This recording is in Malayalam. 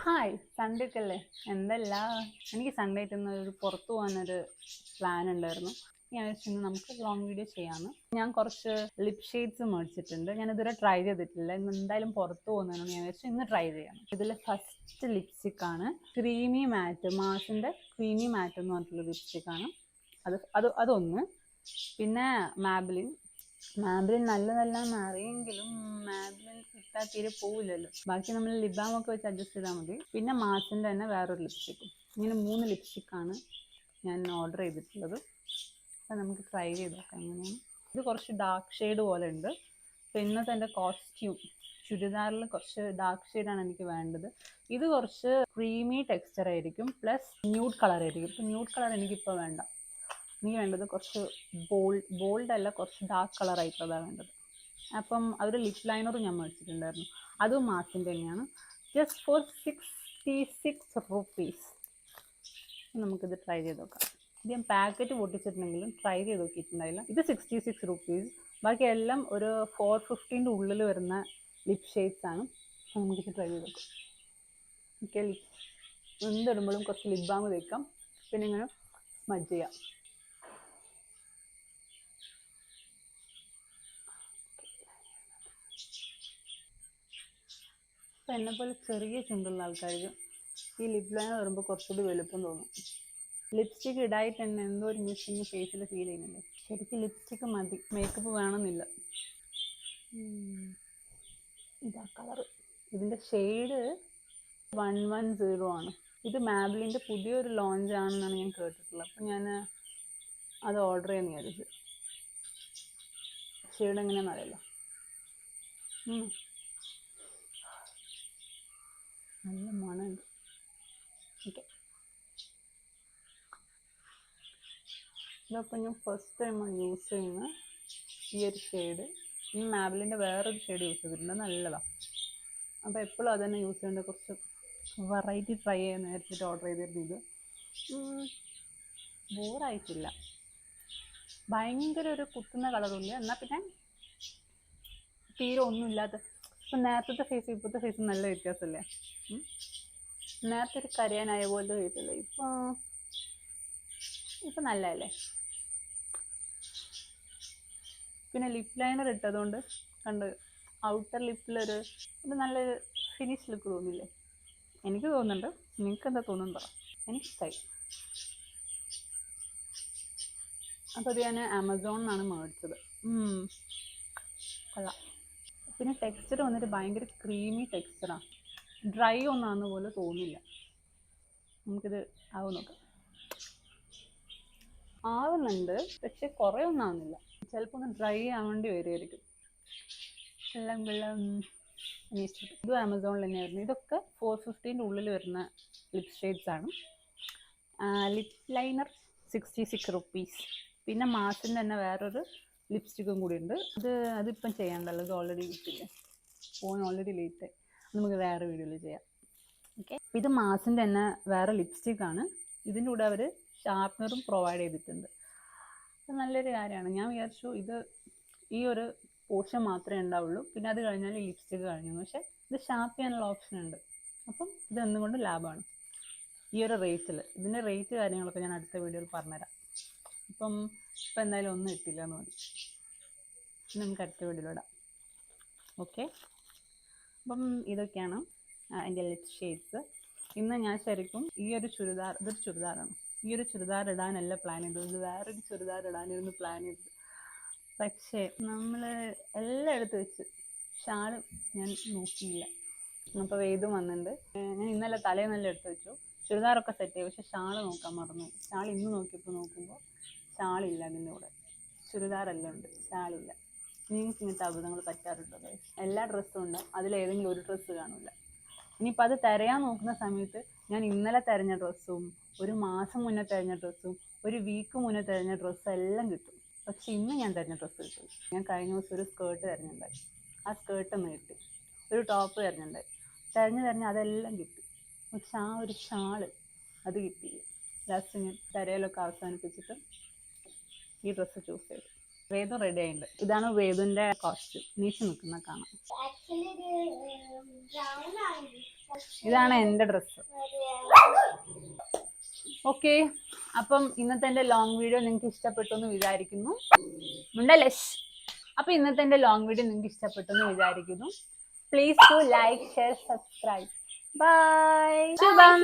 ഹായ്, സൺഡേ ഒക്കെ അല്ലേ? എന്തല്ല, എനിക്ക് സൺഡേ ആയിട്ട് ഒരു പുറത്തു പോകാനൊരു പ്ലാൻ ഉണ്ടായിരുന്നു. ഞാൻ വിചാരിച്ചു നമുക്ക് ലോങ് വീഡിയോ ചെയ്യാമെന്ന്. ഞാൻ കുറച്ച് ലിപ് ഷെയ്ഡ്സ് മേടിച്ചിട്ടുണ്ട്. ഞാൻ ഇതുവരെ ട്രൈ ചെയ്തിട്ടില്ല. ഇന്ന് എന്തായാലും പുറത്തു പോകുന്നതിനോട് ഞാൻ വിചാരിച്ചു ഇന്ന് ട്രൈ ചെയ്യാം. ഇതിൽ ഫസ്റ്റ് ലിപ്സ്റ്റിക് ആണ് ക്രീമി മാറ്റ്, മാസിൻ്റെ ക്രീമി മാറ്റ് എന്ന് പറഞ്ഞിട്ടുള്ള ലിപ്സ്റ്റിക് ആണ്. അതൊന്ന്. പിന്നെ മാബ്ലിൻ നല്ലതല്ലാന്ന് അറിയെങ്കിലും മാബ്ലിൻ ഇട്ടാൽ തീരെ പോവില്ലല്ലോ. ബാക്കി നമ്മൾ ലിബാം ഒക്കെ വെച്ച് അഡ്ജസ്റ്റ് ചെയ്താൽ മതി. പിന്നെ മാസിൻ്റെ തന്നെ വേറൊരു ലിപ്സ്റ്റിക്കും. ഇങ്ങനെ 3 ലിപ്സ്റ്റിക്കാണ് ഞാൻ ഓർഡർ ചെയ്തിട്ടുള്ളത്. അപ്പം നമുക്ക് ട്രൈ ചെയ്ത് നോക്കാം എങ്ങനെയാണ്. ഇത് കുറച്ച് ഡാർക്ക് ഷെയ്ഡ് പോലെ ഉണ്ട്. അപ്പോൾ ഇന്നത്തെ എൻ്റെ കോസ്റ്റ്യൂം ചുരിദാറിൽ കുറച്ച് ഡാർക്ക് ഷെയ്ഡാണ് എനിക്ക് വേണ്ടത്. ഇത് കുറച്ച് ക്രീമി ടെക്സ്ചർ ആയിരിക്കും, പ്ലസ് ന്യൂഡ് കളർ ആയിരിക്കും. ഇപ്പം ന്യൂഡ് കളർ എനിക്കിപ്പോൾ വേണ്ട. എനിക്ക് വേണ്ടത് കുറച്ച് ബോൾഡ് അല്ല, കുറച്ച് ഡാർക്ക് കളർ ആയിട്ടുള്ളതാണ് വേണ്ടത്. അപ്പം അതൊരു ലിപ് ലൈനറും ഞാൻ മേടിച്ചിട്ടുണ്ടായിരുന്നു. അതും മാസിൻ്റെ തന്നെയാണ്. Just for 66 rupees. നമുക്കിത് ട്രൈ ചെയ്ത് നോക്കാം. ഇത് ഞാൻ പാക്കറ്റ് പൊട്ടിച്ചിട്ടുണ്ടെങ്കിലും ട്രൈ ചെയ്ത് നോക്കിയിട്ടുണ്ടായില്ല. ഇത് 66 rupees. ബാക്കി എല്ലാം ഒരു 450 ഉള്ളിൽ വരുന്ന ലിപ് ഷെയ്ഡ്സ് ആണ്. അപ്പം നമുക്കിത് ട്രൈ ചെയ്ത് നോക്കാം. ഓക്കെ, എന്തിടുമ്പോഴും കുറച്ച് ലിപ് ബാം തേക്കാം, പിന്നെ ഇങ്ങനെ സ്മജ് ചെയ്യാം. അപ്പം എന്നെപ്പോലെ ചെറിയ ചുണ്ടുള്ള ആൾക്കാർക്ക് ഈ ലിപ് ലൈനർ വരുമ്പോൾ കുറച്ചുകൂടി വലുപ്പം തോന്നും. ലിപ്സ്റ്റിക്ക് ഇടായിട്ട് തന്നെ എന്തോ ഒരു മിസ്സിങ് ഫേസിൽ ഫീൽ ചെയ്യുന്നില്ലേ? ശരിക്കും ലിപ്സ്റ്റിക്ക് മതി, മേക്കപ്പ് വേണമെന്നില്ല. ഇതാ കളറ്. ഇതിൻ്റെ ഷെയ്ഡ് 110 ആണ്. ഇത് മാബ്ലിൻ്റെ പുതിയൊരു ലോഞ്ച് ആണെന്നാണ് ഞാൻ കേട്ടിട്ടുള്ളത്. അപ്പം ഞാൻ അത് ഓർഡർ ചെയ്യാൻ വിചാരിച്ചു. ഷെയ്ഡ് എങ്ങനെയാണെന്ന് അറിയാലോ. നല്ല മണമുണ്ട്. ഓക്കെ, ഇതപ്പം ഞാൻ ഫസ്റ്റ് ടൈമാണ് യൂസ് ചെയ്യുന്ന ഈ ഒരു ഷെയ്ഡ്. ഈ മാബ്ലിൻ്റെ വേറൊരു ഷെയ്ഡ് യൂസ് ചെയ്തിട്ടുണ്ട്, നല്ലതാണ്. അപ്പോൾ എപ്പോഴും അത് തന്നെ യൂസ് ചെയ്യേണ്ട, കുറച്ച് വെറൈറ്റി ട്രൈ ചെയ്യാൻ നേരത്തിട്ട് ഓർഡർ ചെയ്തിരുന്നു. ഇത് ബോറായിട്ടില്ല, ഭയങ്കര ഒരു കുത്തുന്ന കളറില്ല, എന്നാൽ പിന്നെ തീരെ ഒന്നുമില്ലാത്ത. ഇപ്പം നേരത്തെ ഫേസ് ഇപ്പോഴത്തെ ഫേസ് നല്ല വ്യത്യാസമല്ലേ? നേരത്തെ ഒരു കരയാനായ പോലത്തെ ഫേസല്ലേ, ഇപ്പം നല്ലതല്ലേ? പിന്നെ ലിപ് ലൈനർ ഇട്ടതുകൊണ്ട് കണ്ട് ഔട്ടർ ലിപ്പിലൊരു നല്ലൊരു ഫിനിഷ് ലുക്ക് തോന്നില്ലേ? എനിക്ക് തോന്നുന്നുണ്ട്. നിങ്ങൾക്ക് എന്താ തോന്നുന്നുണ്ടോ? എനിക്കിഷ്ടായി. അപ്പോൾ അത് ഞാൻ ആമസോണിനാണ് മേടിച്ചത്. കൊള്ളാം. പിന്നെ ടെക്സ്ചർ വന്നിട്ട് ഭയങ്കര ക്രീമി ടെക്സ്ചറാണ്. ഡ്രൈ ഒന്നാകുന്ന പോലെ തോന്നില്ല. നമുക്കിത് ആവും നോക്കാം. ആവുന്നുണ്ട്, പക്ഷെ കുറേ ഒന്നും ആവുന്നില്ല. ചിലപ്പോൾ ഒന്ന് ഡ്രൈ ആവേണ്ടി വരുമായിരിക്കും. വെള്ളം ഇത് ആമസോണിൽ തന്നെയായിരുന്നു. ഇതൊക്കെ 450 ഉള്ളിൽ വരുന്ന ലിപ് ഷെയ്ഡ്സ് ആണ്. Lip liner 66 rupees. പിന്നെ മാസിൻ്റെ തന്നെ വേറൊരു ലിപ്സ്റ്റിക്കും കൂടി ഉണ്ട്. അതിപ്പം ചെയ്യാണ്ടല്ലോ, ഇത് ഓൾറെഡി കിട്ടില്ല. ഫോൺ ഓൾറെഡി ലേറ്റായി. നമുക്ക് വേറെ വീഡിയോയിൽ ചെയ്യാം. ഓക്കെ, ഇത് മാസിൻ്റെ തന്നെ വേറെ ലിപ്സ്റ്റിക്കാണ്. ഇതിൻ്റെ കൂടെ അവർ ഷാർപ്നറും പ്രൊവൈഡ് ചെയ്തിട്ടുണ്ട്. അത് നല്ലൊരു കാര്യമാണ്. ഞാൻ വിചാരിച്ചു ഈ ഒരു പോർഷൻ മാത്രമേ ഉണ്ടാവുള്ളൂ, പിന്നെ അത് കഴിഞ്ഞാൽ ഈ ലിപ്സ്റ്റിക്ക് കഴിഞ്ഞു. പക്ഷേ ഇത് ഷാർപ്പ് ചെയ്യാനുള്ള ഓപ്ഷൻ ഉണ്ട്. അപ്പം ഇത് എന്തുകൊണ്ട് ലാഭമാണ് ഈ ഒരു റേറ്റിൽ. ഇതിൻ്റെ റേറ്റ് കാര്യങ്ങളൊക്കെ ഞാൻ അടുത്ത വീഡിയോയിൽ പറഞ്ഞുതരാം. ഇപ്പം എന്തായാലും ഒന്നും ഇട്ടില്ല എന്ന് മതി. നമുക്ക് അടുത്ത വീഡിയോയിലിടാം. ഓക്കെ, അപ്പം ഇതൊക്കെയാണ് എൻ്റെ ലിപ് ഷെയ്ഡ്സ്. ഇന്ന് ഞാൻ ശരിക്കും ഇതൊരു ചുരിദാറാണ്. ഈ ഒരു ചുരിദാർ ഇടാനല്ല പ്ലാൻ ചെയ്തത്, ഇത് വേറൊരു ചുരിദാർ ഇടാനായിരുന്നു പ്ലാൻ ചെയ്തത്. പക്ഷേ നമ്മൾ എല്ലാം എടുത്ത് വെച്ച് ഷാള് ഞാൻ നോക്കിയില്ല. അപ്പോൾ വേദം വന്നിട്ടുണ്ട്. ഞാൻ ഇന്നലെ തലേന്നെല്ലാം എടുത്ത് വെച്ചു. ചുരിദാറൊക്കെ സെറ്റ് ചെയ്യും, പക്ഷെ ഷാള് നോക്കാൻ മറന്നു. ഷാൾ ഇന്ന് നോക്കുമ്പോൾ ഷാളില്ല. അതിൻ്റെ കൂടെ ചുരിദാറെല്ലാം ഉണ്ട്, ഷാളില്ല. നിങ്ങൾക്ക് ഇങ്ങനത്തെ അബദ്ധങ്ങൾ പറ്റാറുണ്ടോ? എല്ലാ ഡ്രസ്സും ഉണ്ടാവും, അതിലേതെങ്കിലും ഒരു ഡ്രസ്സ് കാണില്ല. ഇനിയിപ്പോൾ അത് തിരയാൻ നോക്കുന്ന സമയത്ത് ഞാൻ ഇന്നലെ തിരഞ്ഞ ഡ്രസ്സും ഒരു മാസം മുന്നേ തിരഞ്ഞ ഡ്രസ്സും ഒരു വീക്ക് മുന്നേ തിരഞ്ഞ ഡ്രസ്സും എല്ലാം കിട്ടും. പക്ഷെ ഇന്ന് ഞാൻ തിരഞ്ഞ ഡ്രസ്സ് കിട്ടും. ഞാൻ കഴിഞ്ഞ ദിവസം ഒരു സ്കേർട്ട് തിരഞ്ഞിട്ടുണ്ടായി, ആ സ്കേർട്ടൊന്ന് കിട്ടി. ഒരു ടോപ്പ് തിരഞ്ഞിട്ടുണ്ടായി, തിരഞ്ഞ് അതെല്ലാം കിട്ടി. പക്ഷെ ആ ഒരു ഷാള് അത് കിട്ടിയില്ല. ലാസ്റ്റ് ഞാൻ തിരയലൊക്കെ അവസാനിപ്പിച്ചിട്ട് ഈ ഡ്രസ്സ് ചൂസ് ചെയ്തു. വേദു റെഡി ആയിട്ടുണ്ട്. ഇതാണ് വേദുവിന്റെ കോസ്റ്റ്യൂം. നീച്ച് നിൽക്കുന്ന കാണാം. ഇതാണ് എന്റെ ഡ്രസ്സ്. ഓക്കെ, അപ്പം ഇന്നത്തെ എന്റെ ലോങ് വീഡിയോ നിങ്ങൾക്ക് ഇഷ്ടപ്പെട്ടു എന്ന് വിചാരിക്കുന്നു. മുണ്ടലസ്. അപ്പൊ ഇന്നത്തെ എന്റെ ലോങ് വീഡിയോ നിങ്ങൾക്ക് ഇഷ്ടപ്പെട്ടു എന്ന് വിചാരിക്കുന്നു. Please to like, share, subscribe. Bye. Shubham.